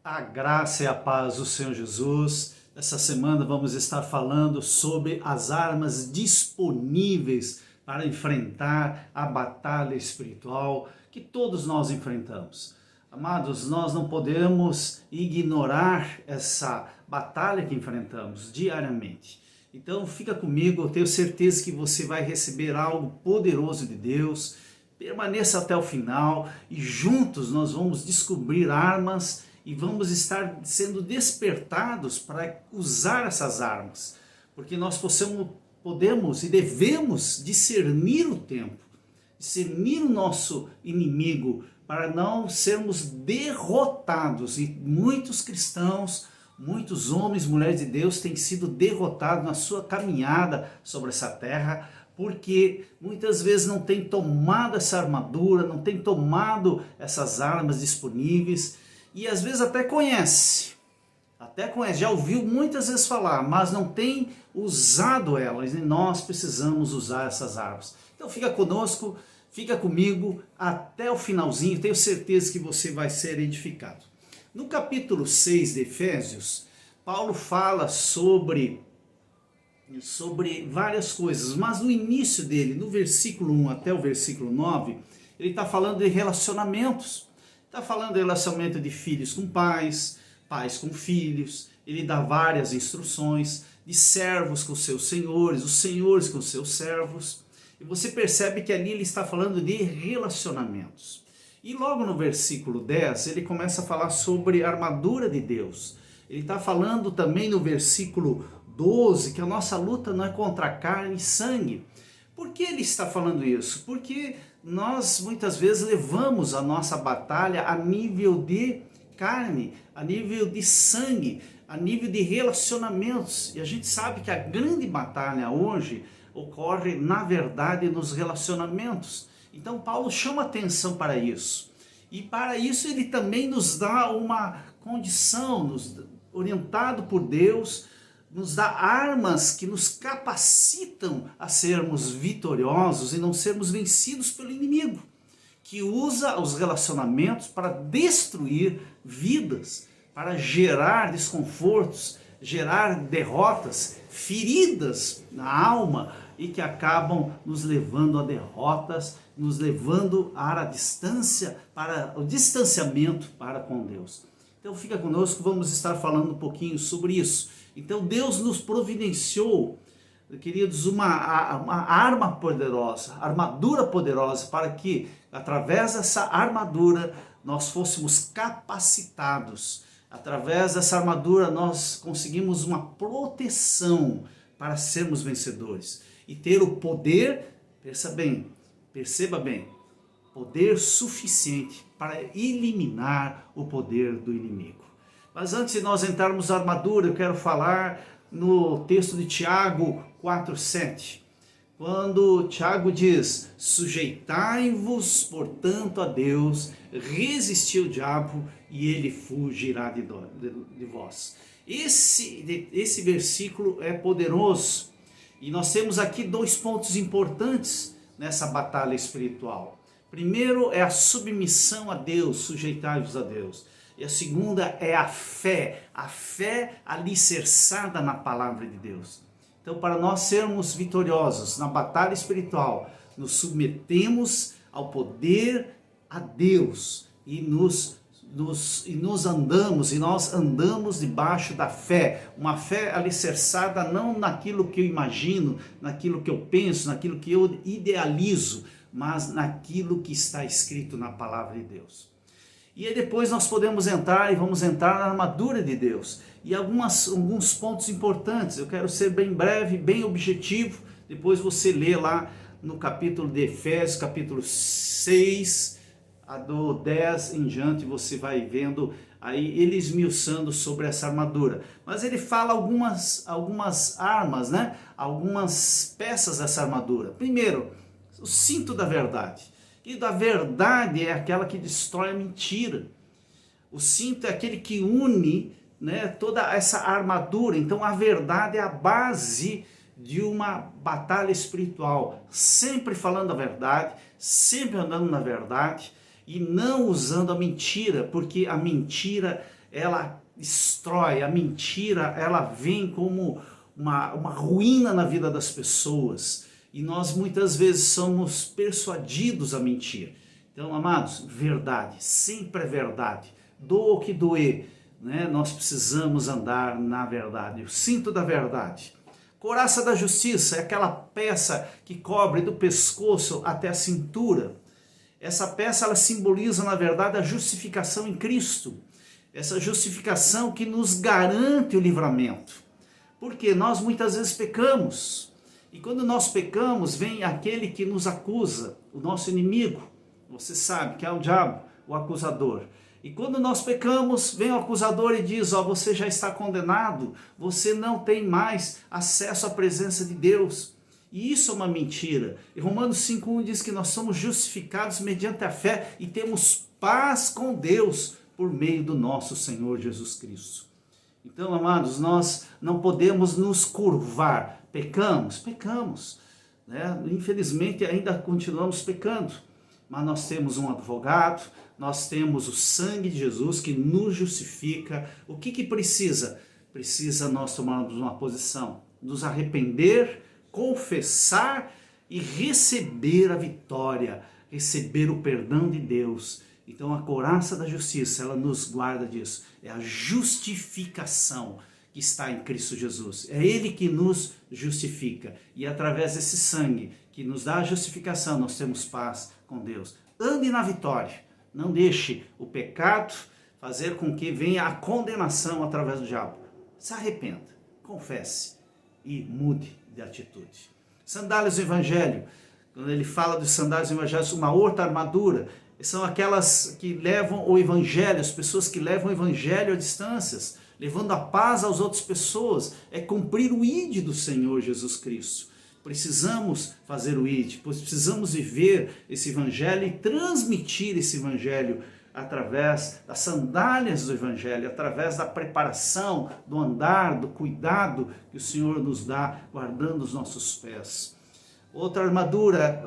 A graça e a paz do Senhor Jesus. Essa semana vamos estar falando sobre as armas disponíveis para enfrentar a batalha espiritual que todos nós enfrentamos. Amados, nós não podemos ignorar essa batalha que enfrentamos diariamente. Então fica comigo, eu tenho certeza que você vai receber algo poderoso de Deus. Permaneça até o final e juntos nós vamos descobrir armas e vamos estar sendo despertados para usar essas armas, porque nós podemos e devemos discernir o tempo, discernir o nosso inimigo, para não sermos derrotados. E muitos cristãos, muitos homens, mulheres de Deus têm sido derrotados na sua caminhada sobre essa terra, porque muitas vezes não tem tomado essa armadura, não tem tomado essas armas disponíveis, e às vezes até conhece, já ouviu muitas vezes falar, mas não tem usado elas, e nós precisamos usar essas armas. Então fica conosco, fica comigo até o finalzinho, tenho certeza que você vai ser edificado. No capítulo 6 de Efésios, Paulo fala sobre várias coisas, mas no início dele, no versículo 1 até o versículo 9, ele está falando de relacionamentos. Está falando de relacionamento de filhos com pais, pais com filhos. Ele dá várias instruções de servos com seus senhores, os senhores com seus servos. E você percebe que ali ele está falando de relacionamentos. E logo no versículo 10 ele começa a falar sobre a armadura de Deus. Ele está falando também no versículo 12 que a nossa luta não é contra carne e sangue. Por que ele está falando isso? Porque nós muitas vezes levamos a nossa batalha a nível de carne, a nível de sangue, a nível de relacionamentos. E a gente sabe que a grande batalha hoje ocorre, na verdade, nos relacionamentos. Então Paulo chama atenção para isso. E para isso ele também nos dá uma condição, orientado por Deus, nos dá armas que nos capacitam a sermos vitoriosos e não sermos vencidos pelo inimigo, que usa os relacionamentos para destruir vidas, para gerar desconfortos, gerar derrotas, feridas na alma e que acabam nos levando a derrotas, nos levando à distância, para o distanciamento para com Deus. Então fica conosco, vamos estar falando um pouquinho sobre isso. Então Deus nos providenciou, queridos, uma arma poderosa, armadura poderosa, para que através dessa armadura nós fôssemos capacitados. Através dessa armadura nós conseguimos uma proteção para sermos vencedores e ter o poder, perceba bem, poder suficiente para eliminar o poder do inimigo. Mas antes de nós entrarmos na armadura, eu quero falar no texto de Tiago 4:7. Quando Tiago diz: sujeitai-vos, portanto, a Deus, resisti ao diabo e ele fugirá de vós. Esse versículo é poderoso. E nós temos aqui dois pontos importantes nessa batalha espiritual. Primeiro é a submissão a Deus, sujeitai-vos a Deus. E a segunda é a fé alicerçada na palavra de Deus. Então, para nós sermos vitoriosos na batalha espiritual, nos submetemos ao poder a Deus e nós andamos debaixo da fé, uma fé alicerçada não naquilo que eu imagino, naquilo que eu penso, naquilo que eu idealizo, mas naquilo que está escrito na palavra de Deus. E aí depois nós podemos vamos entrar na armadura de Deus. E alguns pontos importantes, eu quero ser bem breve, bem objetivo, depois você lê lá no capítulo de Efésios, capítulo 6, do 10 em diante, você vai vendo aí ele esmiuçando sobre essa armadura. Mas ele fala algumas armas, né? Algumas peças dessa armadura. Primeiro, o cinto da verdade. E da verdade é aquela que destrói a mentira. O cinto é aquele que une, né, toda essa armadura. Então a verdade é a base de uma batalha espiritual. Sempre falando a verdade, sempre andando na verdade e não usando a mentira, porque a mentira ela destrói, a mentira, ela vem como uma ruína na vida das pessoas. E nós muitas vezes somos persuadidos a mentir. Então, amados, verdade, sempre é verdade. Doa o que doer, né? Nós precisamos andar na verdade, o cinto da verdade. Couraça da justiça é aquela peça que cobre do pescoço até a cintura. Essa peça, ela simboliza, na verdade, a justificação em Cristo. Essa justificação que nos garante o livramento. Porque nós muitas vezes pecamos. E quando nós pecamos, vem aquele que nos acusa, o nosso inimigo. Você sabe que é o diabo, o acusador. E quando nós pecamos, vem o acusador e diz, ó, você já está condenado, você não tem mais acesso à presença de Deus. E isso é uma mentira. E Romanos 5,1 diz que nós somos justificados mediante a fé e temos paz com Deus por meio do nosso Senhor Jesus Cristo. Então, amados, nós não podemos nos curvar. Pecamos, né? Infelizmente ainda continuamos pecando, mas nós temos um advogado, nós temos o sangue de Jesus que nos justifica. O que precisa? Precisa nós tomarmos uma posição, nos arrepender, confessar e receber a vitória, receber o perdão de Deus. Então a couraça da justiça, ela nos guarda disso, é a justificação que está em Cristo Jesus. É Ele que nos justifica. E através desse sangue que nos dá a justificação, nós temos paz com Deus. Ande na vitória. Não deixe o pecado fazer com que venha a condenação através do diabo. Se arrependa, confesse e mude de atitude. Sandálias do Evangelho. Quando ele fala dos sandálias do Evangelho, uma outra armadura, são aquelas que levam o Evangelho, as pessoas que levam o Evangelho a distâncias, levando a paz às outras pessoas, é cumprir o ID do Senhor Jesus Cristo. Precisamos fazer o ID, pois precisamos viver esse Evangelho e transmitir esse Evangelho através das sandálias do Evangelho, através da preparação, do andar, do cuidado que o Senhor nos dá, guardando os nossos pés. Outra armadura,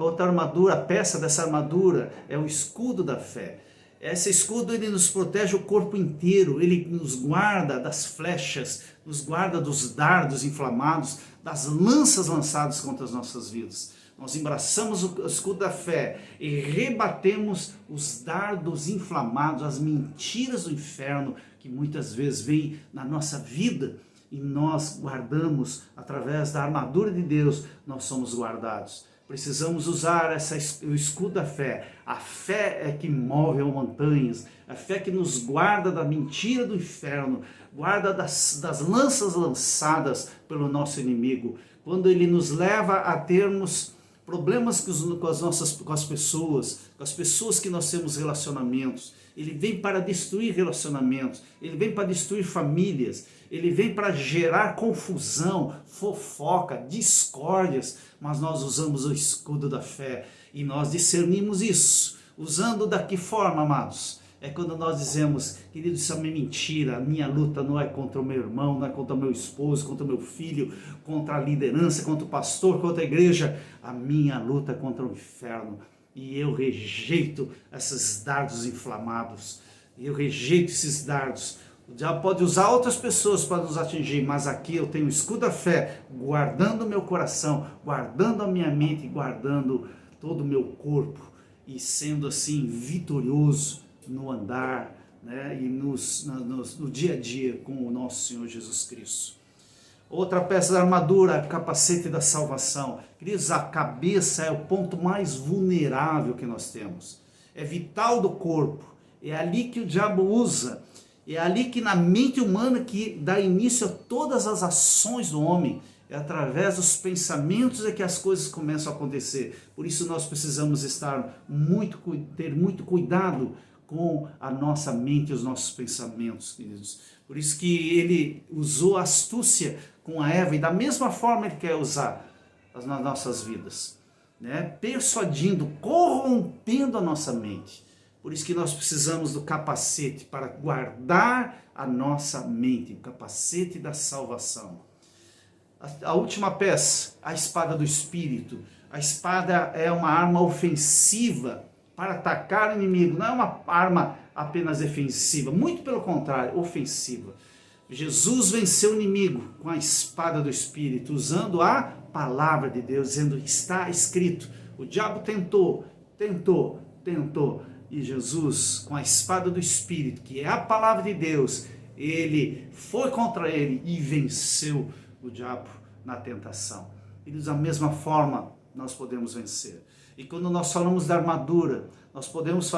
a peça dessa armadura é o escudo da fé. Esse escudo, ele nos protege o corpo inteiro, ele nos guarda das flechas, nos guarda dos dardos inflamados, das lanças lançadas contra as nossas vidas. Nós embraçamos o escudo da fé e rebatemos os dardos inflamados, as mentiras do inferno que muitas vezes vêm na nossa vida. E nós guardamos, através da armadura de Deus, nós somos guardados. Precisamos usar o escudo da fé. A fé é que move as montanhas, a fé que nos guarda da mentira do inferno, guarda das lanças lançadas pelo nosso inimigo. Quando ele nos leva a termos problemas com as pessoas que nós temos relacionamentos, ele vem para destruir relacionamentos, ele vem para destruir famílias, ele vem para gerar confusão, fofoca, discórdias, mas nós usamos o escudo da fé e nós discernimos isso, usando da que forma, amados? É quando nós dizemos, querido, isso é uma mentira, a minha luta não é contra o meu irmão, não é contra o meu esposo, contra o meu filho, contra a liderança, contra o pastor, contra a igreja, a minha luta é contra o inferno. E eu rejeito esses dardos inflamados, eu rejeito esses dardos. O diabo pode usar outras pessoas para nos atingir, mas aqui eu tenho o escudo da fé, guardando o meu coração, guardando a minha mente, guardando todo o meu corpo, e sendo assim vitorioso no andar, né, e no dia a dia com o nosso Senhor Jesus Cristo. Outra peça da armadura, o capacete da salvação. Queridos, a cabeça é o ponto mais vulnerável que nós temos. É vital do corpo. É ali que o diabo usa. É ali que na mente humana que dá início a todas as ações do homem. É através dos pensamentos é que as coisas começam a acontecer. Por isso nós precisamos ter muito cuidado com a nossa mente e os nossos pensamentos, queridos. Por isso que ele usou a astúcia com a Eva, e da mesma forma ele quer usar nas nossas vidas, né? Persuadindo, corrompendo a nossa mente. Por isso que nós precisamos do capacete para guardar a nossa mente, o capacete da salvação. A última peça, a espada do Espírito. A espada é uma arma ofensiva para atacar o inimigo, não é uma arma apenas defensiva, muito pelo contrário, ofensiva. Jesus venceu o inimigo com a espada do Espírito, usando a palavra de Deus, dizendo: está escrito. O diabo tentou, e Jesus, com a espada do Espírito, que é a palavra de Deus, ele foi contra ele e venceu o diabo na tentação. E da mesma forma nós podemos vencer. E quando nós falamos da armadura, nós podemos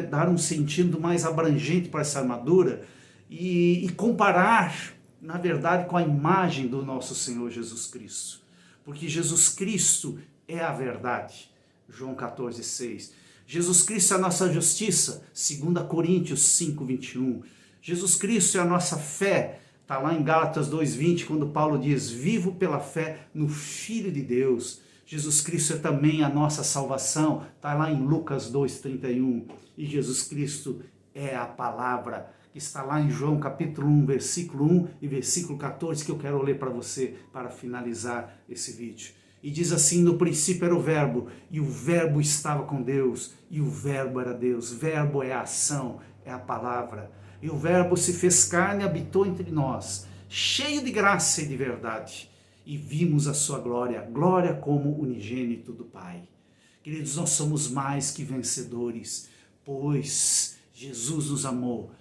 dar um sentido mais abrangente para essa armadura e comparar, na verdade, com a imagem do nosso Senhor Jesus Cristo. Porque Jesus Cristo é a verdade. João 14,6. Jesus Cristo é a nossa justiça, 2 Coríntios 5,21. Jesus Cristo é a nossa fé, está lá em Gálatas 2,20, quando Paulo diz: vivo pela fé no Filho de Deus. Jesus Cristo é também a nossa salvação, está lá em Lucas 2,31. E Jesus Cristo é a palavra, que está lá em João capítulo 1, versículo 1 e versículo 14, que eu quero ler para você, para finalizar esse vídeo. E diz assim: no princípio era o verbo, e o verbo estava com Deus, e o verbo era Deus. Verbo é a ação, é a palavra. E o verbo se fez carne e habitou entre nós, cheio de graça e de verdade. E vimos a sua glória, glória como unigênito do Pai. Queridos, nós somos mais que vencedores, pois Jesus nos amou.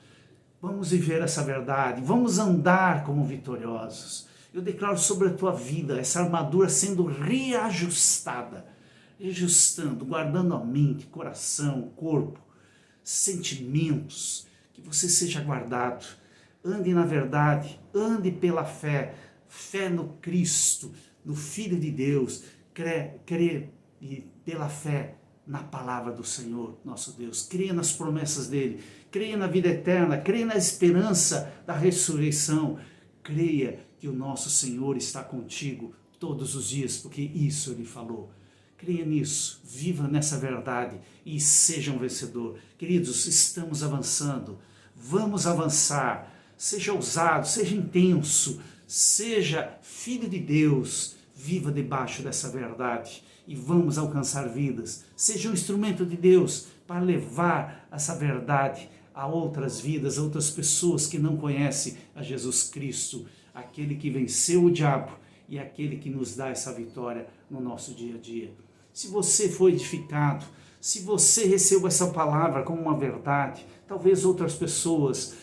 Vamos viver essa verdade, vamos andar como vitoriosos. Eu declaro sobre a tua vida essa armadura sendo reajustada, guardando a mente, coração, corpo, sentimentos, que você seja guardado. Ande na verdade, ande pela fé, fé no Cristo, no Filho de Deus, crê e pela fé na palavra do Senhor, nosso Deus. Creia nas promessas dele, creia na vida eterna, creia na esperança da ressurreição. Creia que o nosso Senhor está contigo todos os dias, porque isso ele falou. Creia nisso, viva nessa verdade e seja um vencedor. Queridos, estamos avançando, vamos avançar. Seja ousado, seja intenso, seja filho de Deus, viva debaixo dessa verdade e vamos alcançar vidas. Seja um instrumento de Deus para levar essa verdade a outras vidas, a outras pessoas que não conhecem a Jesus Cristo, aquele que venceu o diabo e aquele que nos dá essa vitória no nosso dia a dia. Se você foi edificado, se você recebeu essa palavra como uma verdade, talvez outras pessoas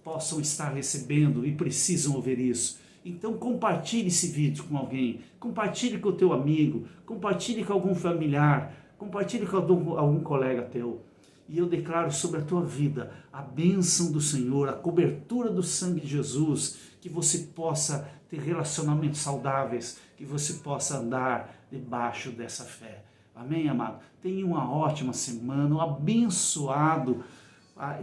possam estar recebendo e precisam ouvir isso. Então compartilhe esse vídeo com alguém, compartilhe com o teu amigo, compartilhe com algum familiar, compartilhe com algum colega teu. E eu declaro sobre a tua vida a bênção do Senhor, a cobertura do sangue de Jesus, que você possa ter relacionamentos saudáveis, que você possa andar debaixo dessa fé. Amém, amado? Tenha uma ótima semana, um abençoado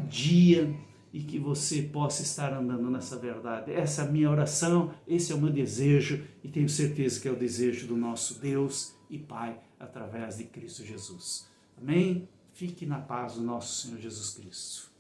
dia e que você possa estar andando nessa verdade. Essa é a minha oração, esse é o meu desejo e tenho certeza que é o desejo do nosso Deus e Pai através de Cristo Jesus. Amém? Fique na paz do nosso Senhor Jesus Cristo.